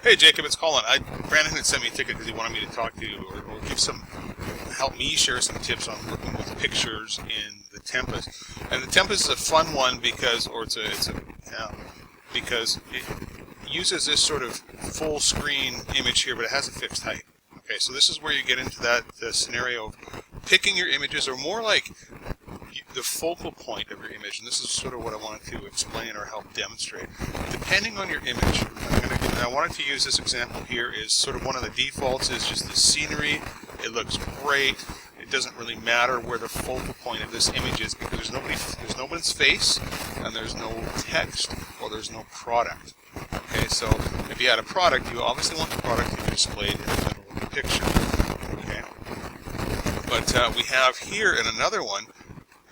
Hey Jacob, it's Colin. Brandon had sent me a ticket because he wanted me to talk to you or give some, help me share some tips on working with pictures in the Tempest. And the Tempest is a fun one because, because it uses this sort of full screen image here, but it has a fixed height. Okay, so this is where you get into that the scenario of picking your images, or more like the focal point of your image, and this is sort of what I wanted to explain or help demonstrate. Depending on your image, I wanted to use this example here is sort of one of the defaults is just the scenery. It looks great. It doesn't really matter where the focal point of this image is because there's nobody's face, and there's no text, or there's no product. Okay, so if you had a product, you obviously want the product to be displayed in the middle of the picture. Okay, but we have here in another one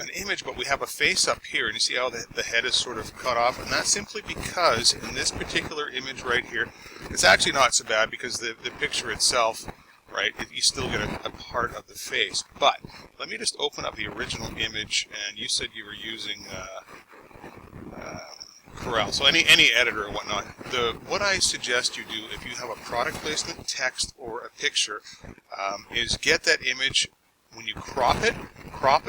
an image, but we have a face up here, and you see how the head is sort of cut off, and that's simply because in this particular image right here, it's actually not so bad because the picture itself, right, you still get a part of the face. But let me just open up the original image, and you said you were using Corel, so any editor or whatnot. What I suggest you do if you have a product placement, text, or a picture, is get that image. When you crop it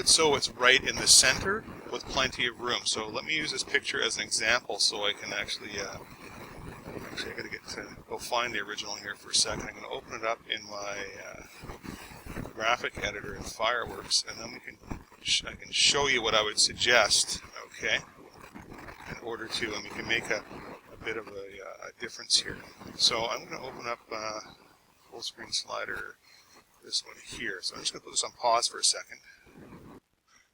so it's right in the center with plenty of room. So let me use this picture as an example so I can actually I gotta go find the original here for a second. I'm going to open it up in my graphic editor in Fireworks, and then I can show you what I would suggest, okay, in order to, and we can make a bit of a difference here. So I'm going to open up full screen slider, this one here. So I'm just going to put this on pause for a second.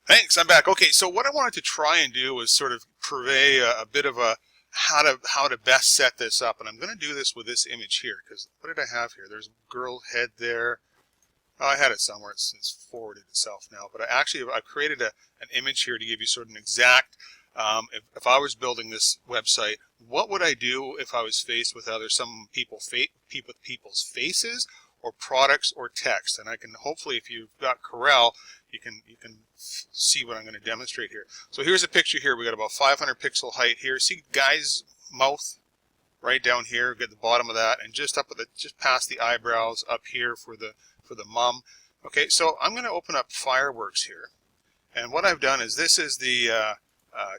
Thanks, I'm back. Okay, so what I wanted to try and do was sort of purvey a bit of a how to best set this up, and I'm going to do this with this image here, because what did I have here? There's a girl head there. Oh, I had it somewhere. It's forwarded itself now, but I created an image here to give you sort of an exact. If I was building this website, what would I do if I was faced with either people's faces, or products, or text? And I can hopefully, if you've got Corel, you can see what I'm going to demonstrate here. So here's a picture here. We got about 500 pixel height here. See guy's mouth right down here. Get the bottom of that, and just past the eyebrows up here for the mum. Okay, so I'm going to open up Fireworks here, and what I've done is this is the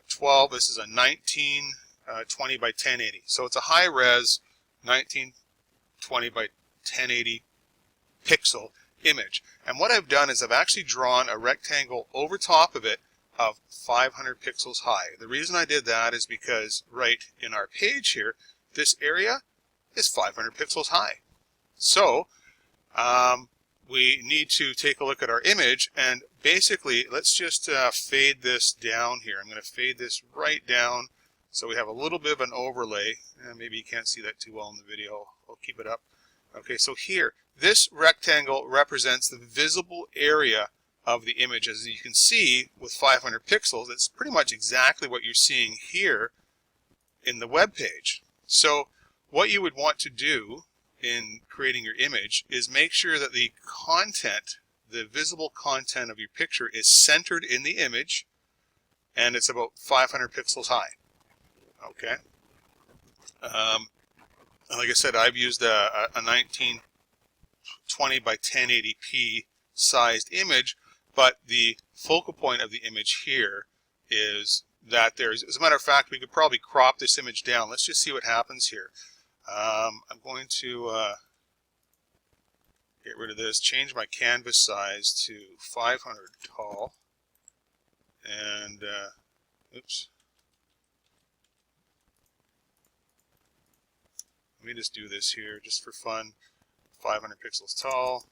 12. This is a 1920 by 1080. So it's a high res 1920 by 1080 pixel image. And what I've done is I've actually drawn a rectangle over top of it of 500 pixels high. The reason I did that is because right in our page here, this area is 500 pixels high. So we need to take a look at our image, and basically let's just fade this down here. I'm going to fade this right down so we have a little bit of an overlay. Maybe you can't see that too well in the video. I'll keep it up. Okay, so here, this rectangle represents the visible area of the image. As you can see, with 500 pixels, it's pretty much exactly what you're seeing here in the web page. So what you would want to do in creating your image is make sure that the content, the visible content of your picture, is centered in the image, and it's about 500 pixels high. Okay. Like I said, I've used a 1920 by 1080p sized image, but the focal point of the image here is that there's, as a matter of fact, we could probably crop this image down. Let's just see what happens here. I'm going to get rid of this, change my canvas size to 500 tall, and oops. Let me just do this here just for fun. 500 pixels tall,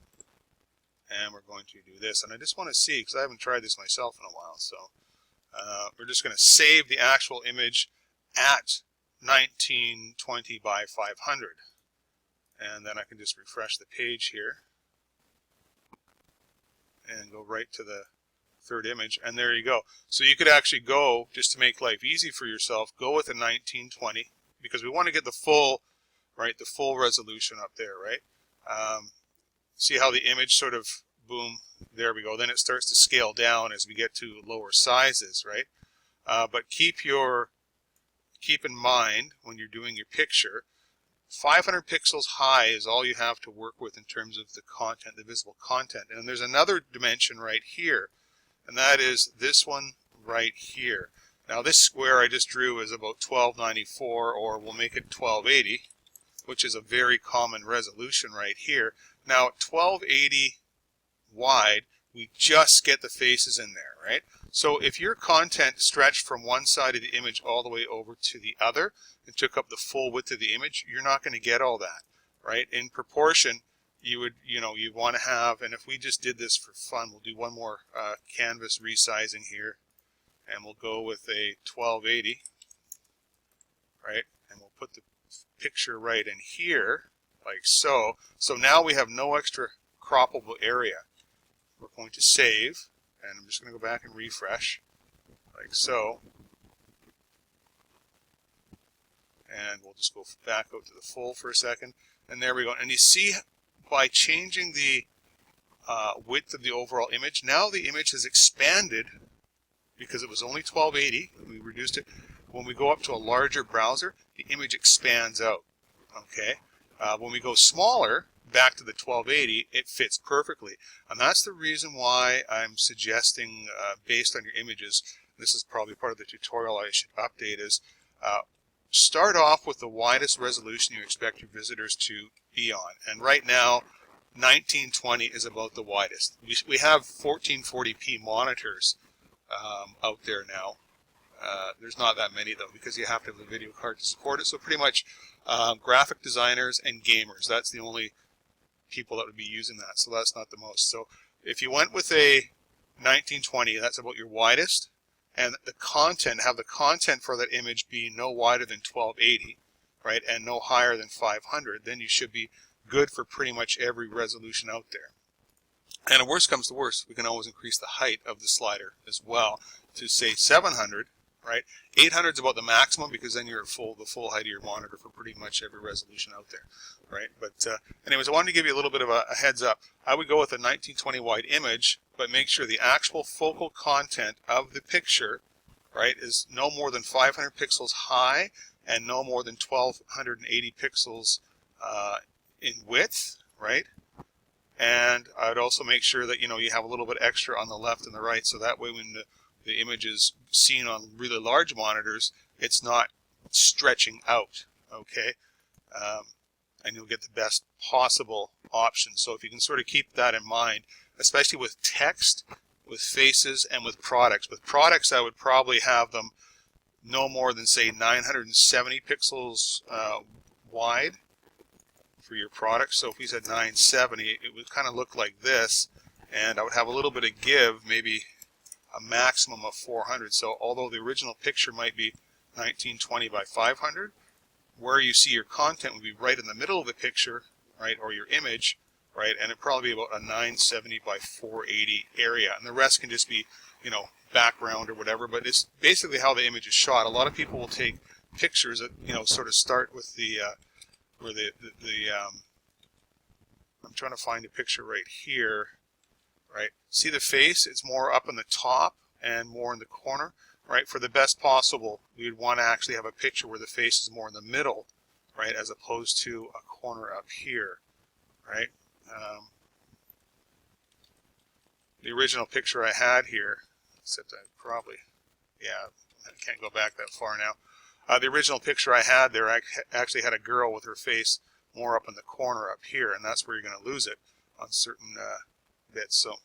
and we're going to do this. And I just want to see, because I haven't tried this myself in a while, so we're just going to save the actual image at 1920 by 500, and then I can just refresh the page here and go right to the third image, and there you go. So you could actually go, just to make life easy for yourself, go with a 1920, because we want to get the full, right, the full resolution up there, right? See how the image sort of, boom, there we go. Then it starts to scale down as we get to lower sizes, right? But keep in mind when you're doing your picture, 500 pixels high is all you have to work with in terms of the content, the visible content. And there's another dimension right here, and that is this one right here. Now this square I just drew is about 1294, or we'll make it 1280, which is a very common resolution right here. Now at 1280 wide, we just get the faces in there, right? So if your content stretched from one side of the image all the way over to the other and took up the full width of the image, you're not going to get all that, right? In proportion, you would, you want to have, and if we just did this for fun, we'll do one more canvas resizing here, and we'll go with a 1280, right? And we'll put the picture right in here, like so. So now we have no extra croppable area. We're going to save, and I'm just going to go back and refresh, like so. And we'll just go back out to the full for a second, and there we go. And you see, by changing the width of the overall image, now the image has expanded because it was only 1280. We reduced it. When we go up to a larger browser, the image expands out. Okay. When we go smaller, back to the 1280, it fits perfectly. And that's the reason why I'm suggesting, based on your images, this is probably part of the tutorial I should update, is start off with the widest resolution you expect your visitors to be on. And right now, 1920 is about the widest. We have 1440p monitors out there now. There's not that many though, because you have to have a video card to support it. So pretty much graphic designers and gamers, that's the only people that would be using that. So that's not the most. So if you went with a 1920, that's about your widest, and the content, have the content for that image be no wider than 1280, right, and no higher than 500, then you should be good for pretty much every resolution out there. And if worst comes to worst, we can always increase the height of the slider as well to say 700, right? 800 is about the maximum, because then you're at the full height of your monitor for pretty much every resolution out there, right? But anyways, I wanted to give you a little bit of a heads up. I would go with a 1920 wide image, but make sure the actual focal content of the picture, right, is no more than 500 pixels high and no more than 1280 pixels in width, right? And I would also make sure that you have a little bit extra on the left and the right, so that way when the image is seen on really large monitors, it's not stretching out, okay? And you'll get the best possible option. So if you can sort of keep that in mind, especially with text, with faces, and with products. With products, I would probably have them no more than, say, 970 pixels wide for your product. So if we said 970, it would kind of look like this, and I would have a little bit of give, maybe a maximum of 400. So although the original picture might be 1920 by 500, where you see your content would be right in the middle of the picture, right, or your image, right, and it'd probably be about a 970 by 480 area, and the rest can just be, background or whatever. But it's basically how the image is shot. A lot of people will take pictures that sort of start with the I'm trying to find a picture right here. Right, see the face? It's more up in the top and more in the corner. Right, for the best possible, we would want to actually have a picture where the face is more in the middle, right, as opposed to a corner up here. Right. The original picture I had here, except I probably, I can't go back that far now. The original picture I had there, I actually had a girl with her face more up in the corner up here, and that's where you're going to lose it on certain bits. So